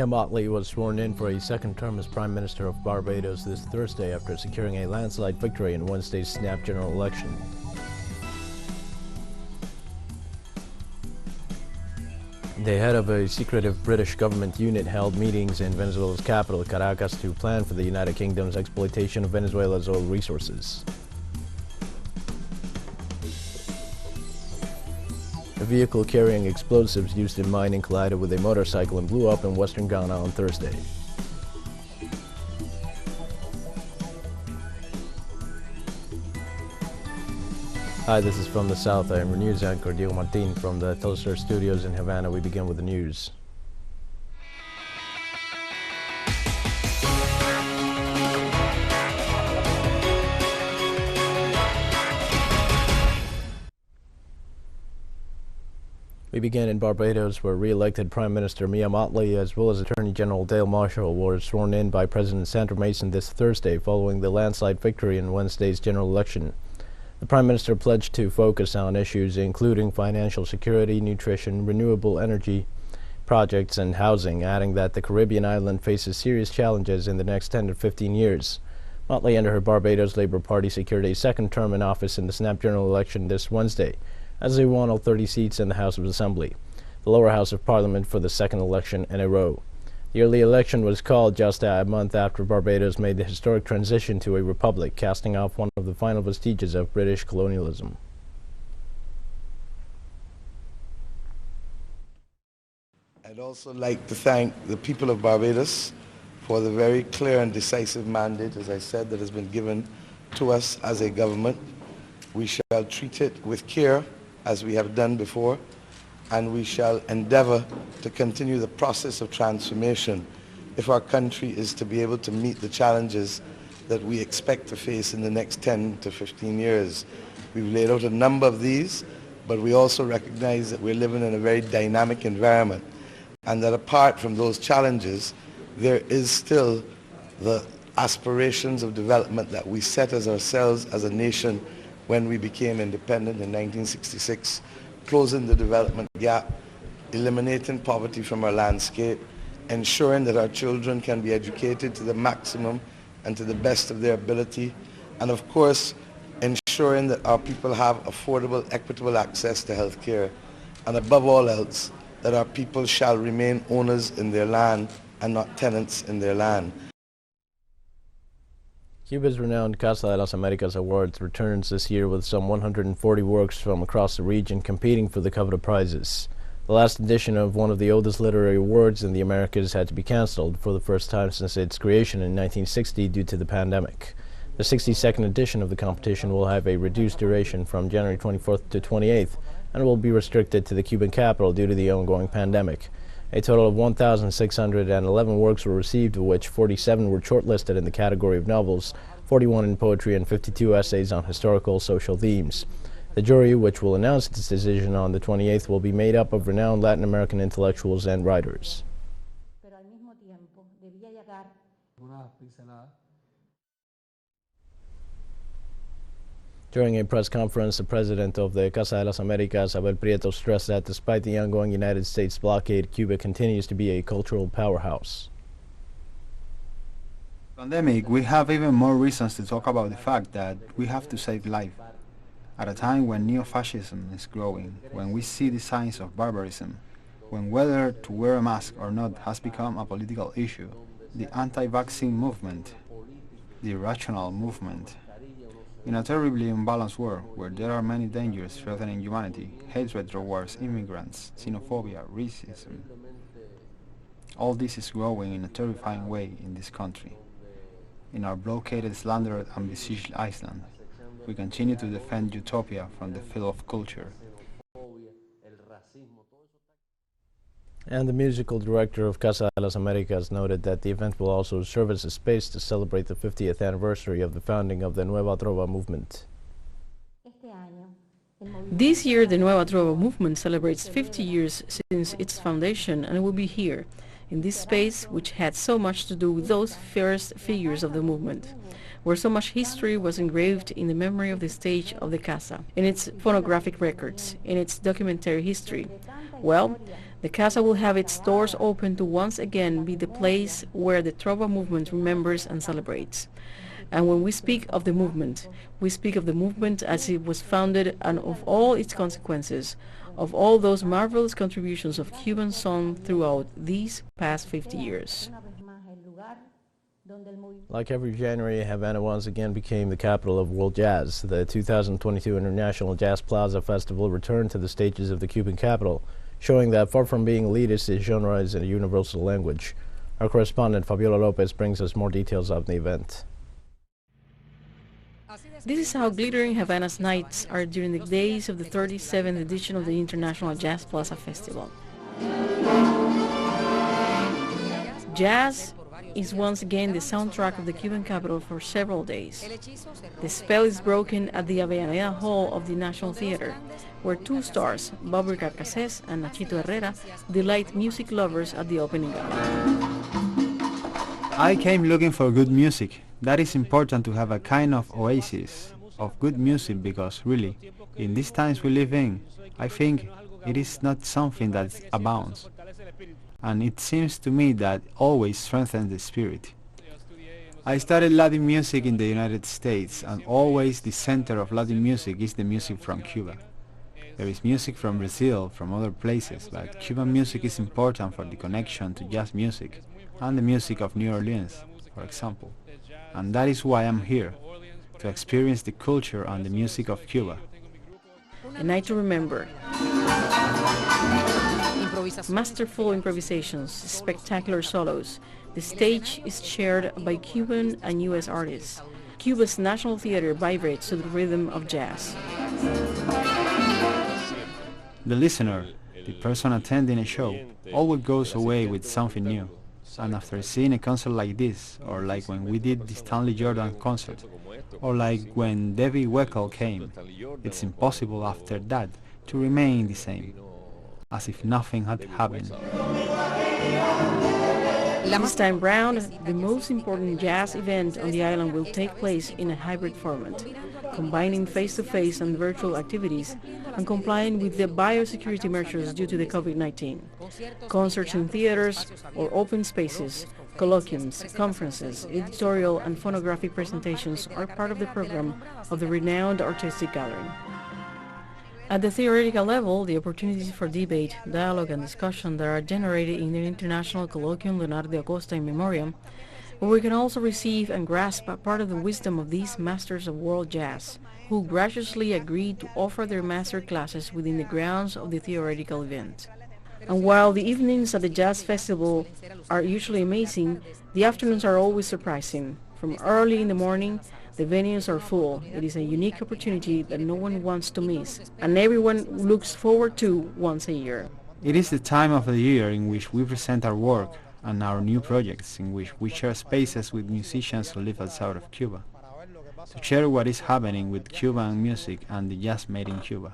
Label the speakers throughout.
Speaker 1: Mottley was sworn in for a second term as Prime Minister of Barbados this Thursday after securing a landslide victory in Wednesday's snap general election. The head of a secretive British government unit held meetings in Venezuela's capital, Caracas, to plan for the United Kingdom's exploitation of Venezuela's oil resources. A vehicle carrying explosives used in mining collided with a motorcycle and blew up in western Ghana on Thursday. Hi, this is From the South. I am your news anchor, Diego Martin, from the TeleSUR studios in Havana. We begin with the news. We begin in Barbados, where re-elected Prime Minister Mottley, as well as Attorney General Dale Marshall, were sworn in by President Sandra Mason this Thursday following the landslide victory in Wednesday's general election. The Prime Minister pledged to focus on issues including financial security, nutrition, renewable energy projects, and housing, adding that the Caribbean island faces serious challenges in the next 10 to 15 years. Mottley and her Barbados Labour Party secured a second term in office in the snap general election this Wednesday, as they won all 30 seats in the House of Assembly, the lower house of Parliament, for the second election in a row. The early election was called just a month after Barbados made the historic transition to a republic, casting off one of the final vestiges of British colonialism.
Speaker 2: I'd also like to thank the people of Barbados for the very clear and decisive mandate, as I said, that has been given to us as a government. We shall treat it with care, as we have done before, and we shall endeavor to continue the process of transformation if our country is to be able to meet the challenges that we expect to face in the next 10 to 15 years. We've laid out a number of these, but we also recognize that we're living in a very dynamic environment, and that apart from those challenges, there is still the aspirations of development that we set as ourselves as a nation when we became independent in 1966, closing the development gap, eliminating poverty from our landscape, ensuring that our children can be educated to the maximum and to the best of their ability, and of course, ensuring that our people have affordable, equitable access to health care, and above all else, that our people shall remain owners in their land and not tenants in their land.
Speaker 1: Cuba's renowned Casa de las Americas Awards returns this year with some 140 works from across the region competing for the coveted prizes. The last edition of one of the oldest literary awards in the Americas had to be cancelled for the first time since its creation in 1960 due to the pandemic. The 62nd edition of the competition will have a reduced duration from January 24th to 28th and will be restricted to the Cuban capital due to the ongoing pandemic. A total of 1,611 works were received, of which 47 were shortlisted in the category of novels, 41 in poetry, and 52 essays on historical social themes. The jury, which will announce its decision on the 28th, will be made up of renowned Latin American intellectuals and writers. During a press conference, the president of the Casa de las Americas, Abel Prieto, stressed that despite the ongoing United States blockade, Cuba continues to be a cultural powerhouse.
Speaker 3: Pandemic, we have even more reasons to talk about the fact that we have to save life. At a time when neo-fascism is growing, when we see the signs of barbarism, when whether to wear a mask or not has become a political issue, the anti-vaccine movement, the irrational movement, in a terribly imbalanced world where there are many dangers threatening humanity, hatred towards immigrants, xenophobia, racism, all this is growing in a terrifying way in this country. In our blockaded, slandered and besieged island, we continue to defend utopia from the field of culture.
Speaker 1: And the musical director of Casa de las Americas noted that the event will also serve as a space to celebrate the 50th anniversary of the founding of the Nueva Trova movement.
Speaker 4: This year, the Nueva Trova movement celebrates 50 years since its foundation and will be here, in this space which had so much to do with those first figures of the movement, where so much history was engraved in the memory of the stage of the Casa, in its phonographic records, in its documentary history. Well, The Casa will have its doors open to once again be the place where the Trova movement remembers and celebrates. And when we speak of the movement, we speak of the movement as it was founded and of all its consequences, of all those marvelous contributions of Cuban song throughout these past 50 years.
Speaker 1: Like every January, Havana once again became the capital of world jazz. The 2022 International Jazz Plaza Festival returned to the stages of the Cuban capital, showing that far from being elitist, the genre is a universal language. Our correspondent Fabiola Lopez brings us more details of the event.
Speaker 4: This is how glittering Havana's nights are during the days of the 37th edition of the International Jazz Plaza Festival. Jazz is once again the soundtrack of the Cuban capital for several days. The spell is broken at the Avellaneda Hall of the National Theater, where two stars, Bobby Carcassés and Nachito Herrera, delight music lovers at the opening hour.
Speaker 3: I came looking for good music. That is important to have a kind of oasis of good music because really, in these times we live in, I think it is not something that abounds. And it seems to me that always strengthens the spirit. I studied Latin music in the United States, and always the center of Latin music is the music from Cuba. There is music from Brazil, from other places, but Cuban music is important for the connection to jazz music and the music of New Orleans, for example. And that is why I'm here, to experience the culture and the music of Cuba.
Speaker 4: A night to remember. Masterful improvisations, spectacular solos. The stage is shared by Cuban and U.S. artists. Cuba's national theater vibrates to the rhythm of jazz.
Speaker 3: The listener, the person attending a show, always goes away with something new. And after seeing a concert like this, or like when we did the Stanley Jordan concert, or like when Debbie Weckel came, it's impossible after that to remain the same, as if nothing had happened.
Speaker 4: This time round, the most important jazz event on the island will take place in a hybrid format, combining face-to-face and virtual activities and complying with the biosecurity measures due to the COVID-19. Concerts in theaters or open spaces, colloquiums, conferences, editorial and phonographic presentations are part of the program of the renowned artistic gathering. At the theoretical level, the opportunities for debate, dialogue and discussion that are generated in the International Colloquium Leonardo de Acosta in Memoriam, but we can also receive and grasp a part of the wisdom of these masters of world jazz, who graciously agreed to offer their master classes within the grounds of the theoretical event. And while the evenings at the Jazz Festival are usually amazing, the afternoons are always surprising. From early in the morning, the venues are full. It is a unique opportunity that no one wants to miss, and everyone looks forward to once a year.
Speaker 3: It is the time of the year in which we present our work and our new projects, in which we share spaces with musicians who live outside of Cuba, to share what is happening with Cuban music and the jazz made in Cuba.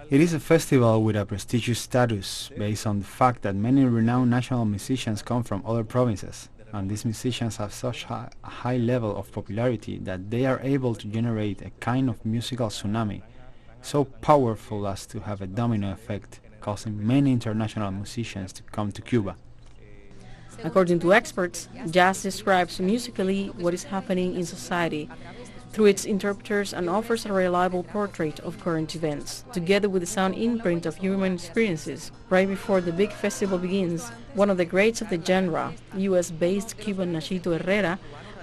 Speaker 3: It is a festival with a prestigious status based on the fact that many renowned national musicians come from other provinces, and these musicians have such a high level of popularity that they are able to generate a kind of musical tsunami, so powerful as to have a domino effect, causing many international musicians to come to Cuba.
Speaker 4: According to experts, jazz describes musically what is happening in society through its interpreters and offers a reliable portrait of current events, together with the sound imprint of human experiences. Right before the big festival begins, one of the greats of the genre, US-based Cuban Nachito Herrera,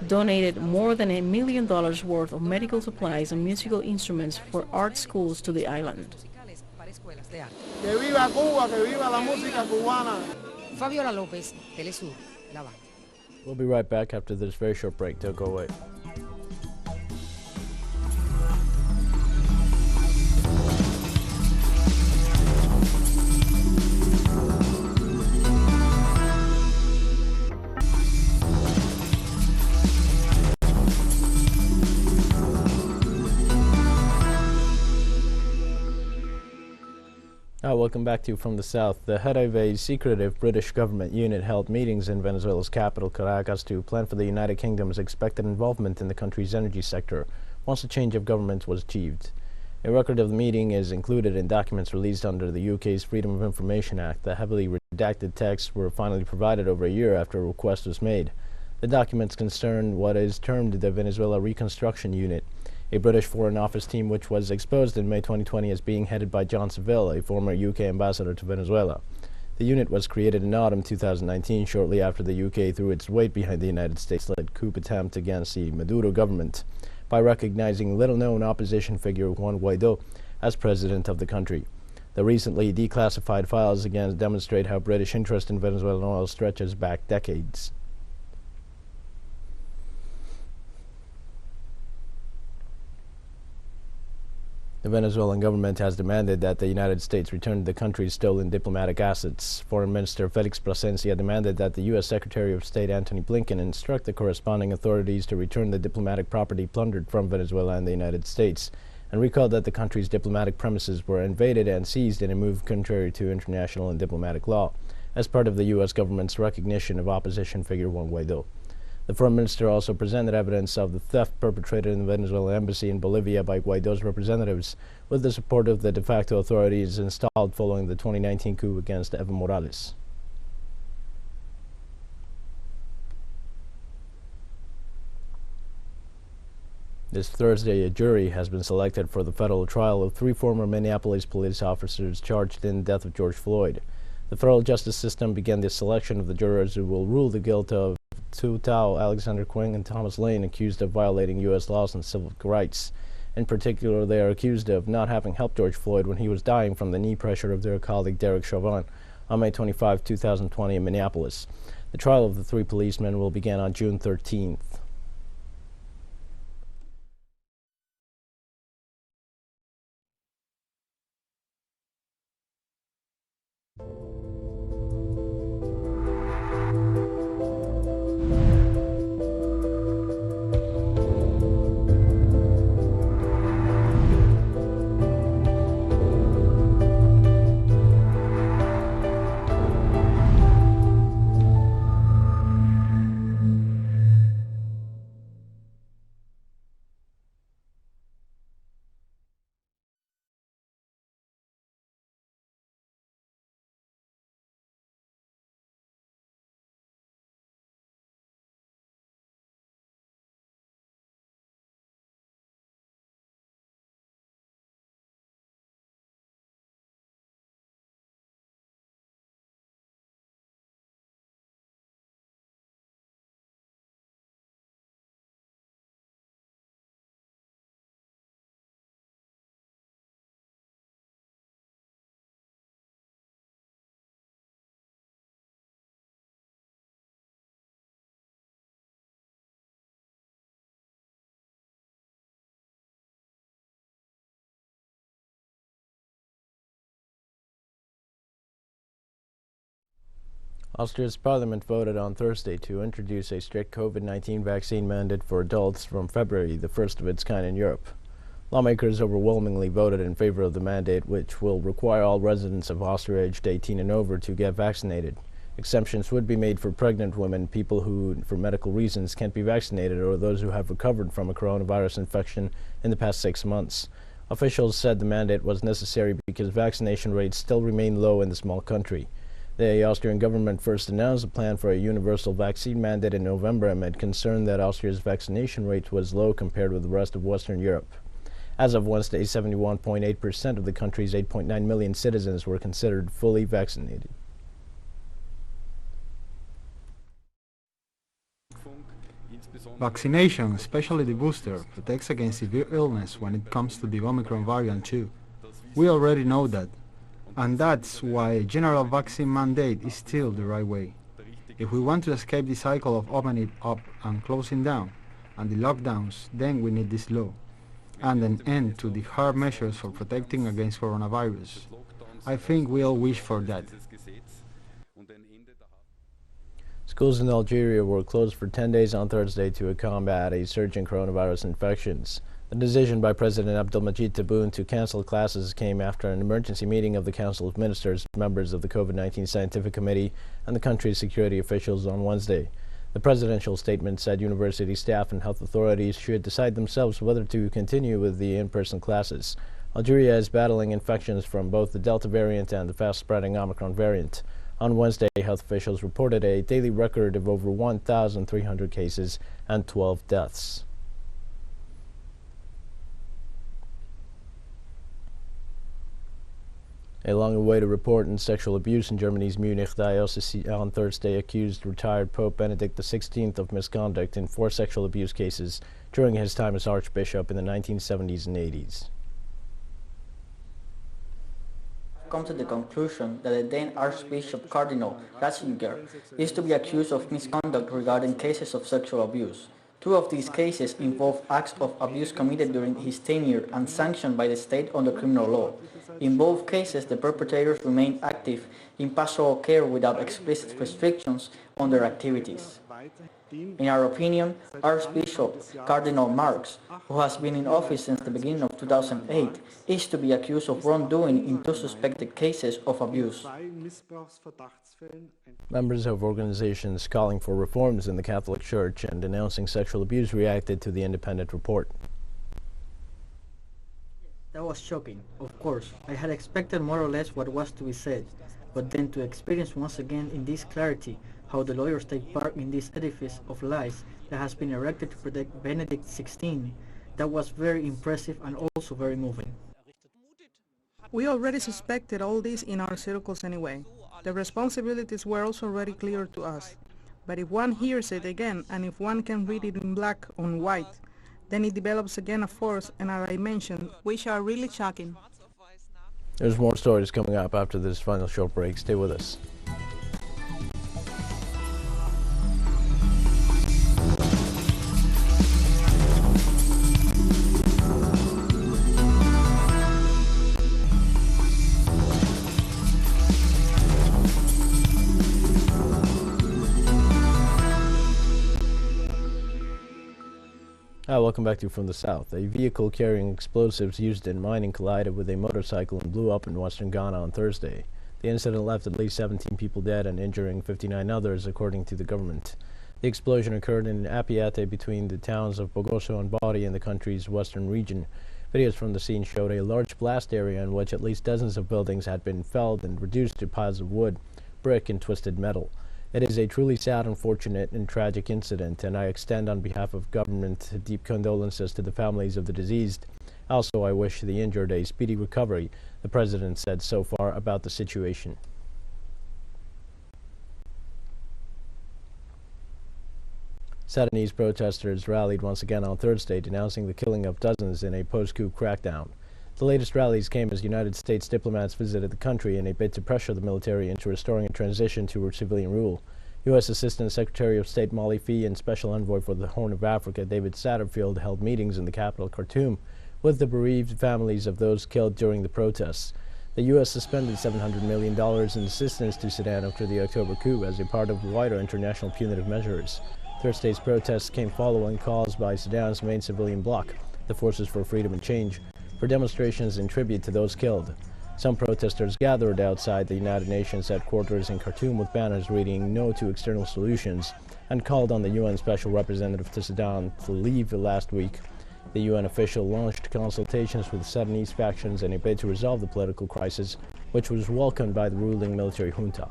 Speaker 4: donated more than $1 million worth of medical supplies and musical instruments for art schools to the island.
Speaker 5: Que viva Cuba, que viva la música cubana.
Speaker 6: Fabiola Lopez, TeleSUR, La Habana.
Speaker 1: We'll be right back after this very short break. Don't go away. Welcome back to From the South. The head of a secretive British government unit held meetings in Venezuela's capital, Caracas, to plan for the United Kingdom's expected involvement in the country's energy sector once a change of government was achieved. A record of the meeting is included in documents released under the UK's Freedom of Information Act. The heavily redacted texts were finally provided over a year after a request was made. The documents concern what is termed the Venezuela Reconstruction Unit, a British Foreign Office team which was exposed in May 2020 as being headed by John Seville, a former UK ambassador to Venezuela. The unit was created in autumn 2019, shortly after the UK threw its weight behind the United States-led coup attempt against the Maduro government by recognizing little-known opposition figure Juan Guaidó as president of the country. The recently declassified files again demonstrate how British interest in Venezuelan oil stretches back decades. The Venezuelan government has demanded that the United States return the country's stolen diplomatic assets. Foreign Minister Felix Plasencia demanded that the U.S. Secretary of State Antony Blinken instruct the corresponding authorities to return the diplomatic property plundered from Venezuela and the United States, and recalled that the country's diplomatic premises were invaded and seized in a move contrary to international and diplomatic law, as part of the U.S. government's recognition of opposition figure Juan Guaidó. The Foreign Minister also presented evidence of the theft perpetrated in the Venezuelan embassy in Bolivia by Guaidó's representatives, with the support of the de facto authorities installed following the 2019 coup against Evo Morales. This Thursday, a jury has been selected for the federal trial of 3 former Minneapolis police officers charged in the death of George Floyd. The federal justice system began the selection of the jurors who will rule the guilt of Tu Tao, Alexander Quing, and Thomas Lane, accused of violating U.S. laws and civil rights. In particular, they are accused of not having helped George Floyd when he was dying from the knee pressure of their colleague Derek Chauvin on May 25, 2020 in Minneapolis. The trial of the 3 policemen will begin on June 13th. Austria's parliament voted on Thursday to introduce a strict COVID-19 vaccine mandate for adults from February, the first of its kind in Europe. Lawmakers overwhelmingly voted in favor of the mandate, which will require all residents of Austria aged 18 and over to get vaccinated. Exemptions would be made for pregnant women, people who, for medical reasons, can't be vaccinated, or those who have recovered from a coronavirus infection in the past 6 months. Officials said the mandate was necessary because vaccination rates still remain low in the small country. The Austrian government first announced a plan for a universal vaccine mandate in November amid concern that Austria's vaccination rate was low compared with the rest of Western Europe. As of Wednesday, 71.8% of the country's 8.9 million citizens were considered fully vaccinated.
Speaker 3: Vaccination, especially the booster, protects against severe illness when it comes to the Omicron variant too. We already know that. And that's why a general vaccine mandate is still the right way. If we want to escape the cycle of opening up and closing down, and the lockdowns, then we need this law, and an end to the hard measures for protecting against coronavirus. I think we all wish for that.
Speaker 1: Schools in Algeria were closed for 10 days on Thursday to combat a surge in coronavirus infections. The decision by President Abdelmajid Tebboune to cancel classes came after an emergency meeting of the Council of Ministers, members of the COVID-19 Scientific Committee, and the country's security officials on Wednesday. The presidential statement said university staff and health authorities should decide themselves whether to continue with the in-person classes Algeria is battling infections from both the Delta variant and the fast-spreading Omicron variant. On Wednesday, health officials reported a daily record of over 1,300 cases and 12 deaths. A long-awaited report on sexual abuse in Germany's Munich diocese on Thursday accused retired Pope Benedict XVI of misconduct in 4 sexual abuse cases during his time as Archbishop in the 1970s and 80s.
Speaker 7: Come to the conclusion that the then Archbishop Cardinal Ratzinger is to be accused of misconduct regarding cases of sexual abuse. 2 of these cases involve acts of abuse committed during his tenure and sanctioned by the state under criminal law. In both cases, the perpetrators remain active in pastoral care without explicit restrictions on their activities. In our opinion, Archbishop Cardinal Marx, who has been in office since the beginning of 2008, is to be accused of wrongdoing in 2 suspected cases of abuse.
Speaker 1: Members of organizations calling for reforms in the Catholic Church and denouncing sexual abuse reacted to the independent report.
Speaker 7: That was shocking, of course. I had expected more or less what was to be said, but then to experience once again in this clarity how the lawyers take part in this edifice of lies that has been erected to protect Benedict XVI, that was very impressive and also very moving.
Speaker 8: We already suspected all this in our circles anyway. The responsibilities were also already clear to us. But if one hears it again, and if one can read it in black on white, then it develops again a force and a dimension which are really shocking.
Speaker 1: There's more stories coming up after this final short break. Stay with us. Welcome back to From the South. A vehicle carrying explosives used in mining collided with a motorcycle and blew up in western Ghana on Thursday. The incident left at least 17 people dead and injuring 59 others, according to the government. The explosion occurred in Apiate between the towns of Bogoso and Bari in the country's western region. Videos from the scene showed a large blast area in which at least dozens of buildings had been felled and reduced to piles of wood, brick, and twisted metal. It is a truly sad, unfortunate, and tragic incident, and I extend on behalf of government deep condolences to the families of the deceased. Also, I wish the injured a speedy recovery, the president said so far about the situation. Sudanese protesters rallied once again on Thursday, denouncing the killing of dozens in a post-coup crackdown. The latest rallies came as United States diplomats visited the country in a bid to pressure the military into restoring a transition to civilian rule. U.S. Assistant Secretary of State Molly Fee and Special Envoy for the Horn of Africa David Satterfield held meetings in the capital Khartoum with the bereaved families of those killed during the protests. The U.S. suspended $700 million in assistance to Sudan after the October coup as a part of wider international punitive measures. Thursday's protests came following calls by Sudan's main civilian bloc, the Forces for Freedom and Change, for demonstrations in tribute to those killed. Some protesters gathered outside the United Nations headquarters in Khartoum with banners reading "No to External Solutions" and called on the UN Special Representative to Sudan to leave last week. The UN official launched consultations with Sudanese factions in a bid to resolve the political crisis, which was welcomed by the ruling military junta.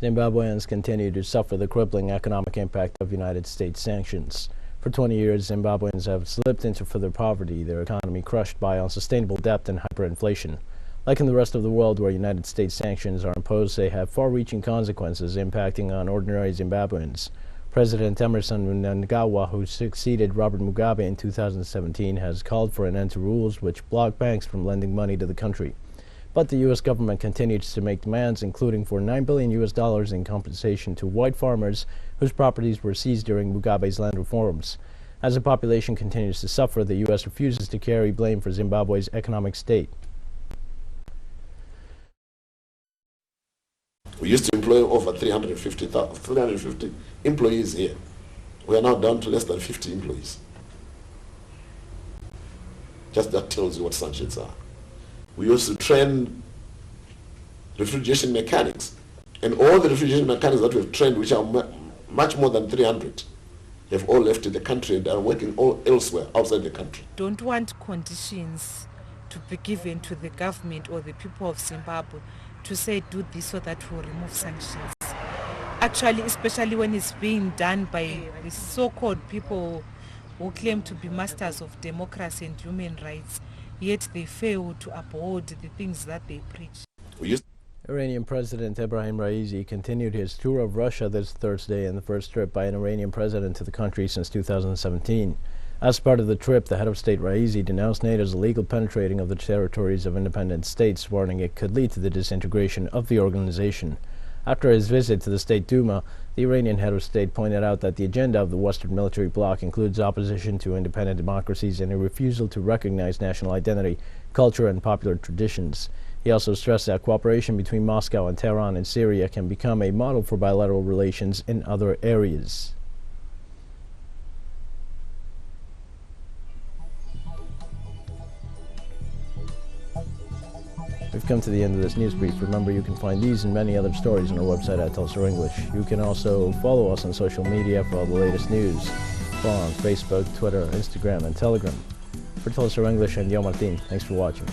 Speaker 1: Zimbabweans continue to suffer the crippling economic impact of United States sanctions. For 20 years, Zimbabweans have slipped into further poverty, their economy crushed by unsustainable debt and hyperinflation. Like in the rest of the world where United States sanctions are imposed, they have far-reaching consequences impacting on ordinary Zimbabweans. President Emerson Mnangagwa, who succeeded Robert Mugabe in 2017, has called for an end to rules which block banks from lending money to the country. But the U.S. government continues to make demands, including for $9 billion in compensation to white farmers whose properties were seized during Mugabe's land reforms. As the population continues to suffer, the U.S. refuses to carry blame for Zimbabwe's economic state.
Speaker 9: We used to employ over 350 employees here. We are now down to less than 50 employees. Just that tells you what sanctions are. We used to train refrigeration mechanics. And all the refrigeration mechanics that we've trained, which are much more than 300, have all left the country and are working all elsewhere outside the country.
Speaker 10: Don't want conditions to be given to the government or the people of Zimbabwe to say do this so that we'll remove sanctions. Actually, especially when it's being done by the so-called people who claim to be masters of democracy and human rights, yet they fail to uphold the things that they preach.
Speaker 1: Iranian President Ebrahim Raisi continued his tour of Russia this Thursday in the first trip by an Iranian president to the country since 2017. As part of the trip, the head of state Raisi denounced NATO's illegal penetrating of the territories of independent states, warning it could lead to the disintegration of the organization. After his visit to the State Duma, the Iranian head of state pointed out that the agenda of the Western military bloc includes opposition to independent democracies and a refusal to recognize national identity, culture, and popular traditions. He also stressed that cooperation between Moscow and Tehran in Syria can become a model for bilateral relations in other areas. We've come to the end of this news brief. Remember, you can find these and many other stories on our website at TeleSUR English. You can also follow us on social media for all the latest news. Follow on Facebook, Twitter, Instagram, and Telegram. For TeleSUR English, I'm Martin. Thanks for watching.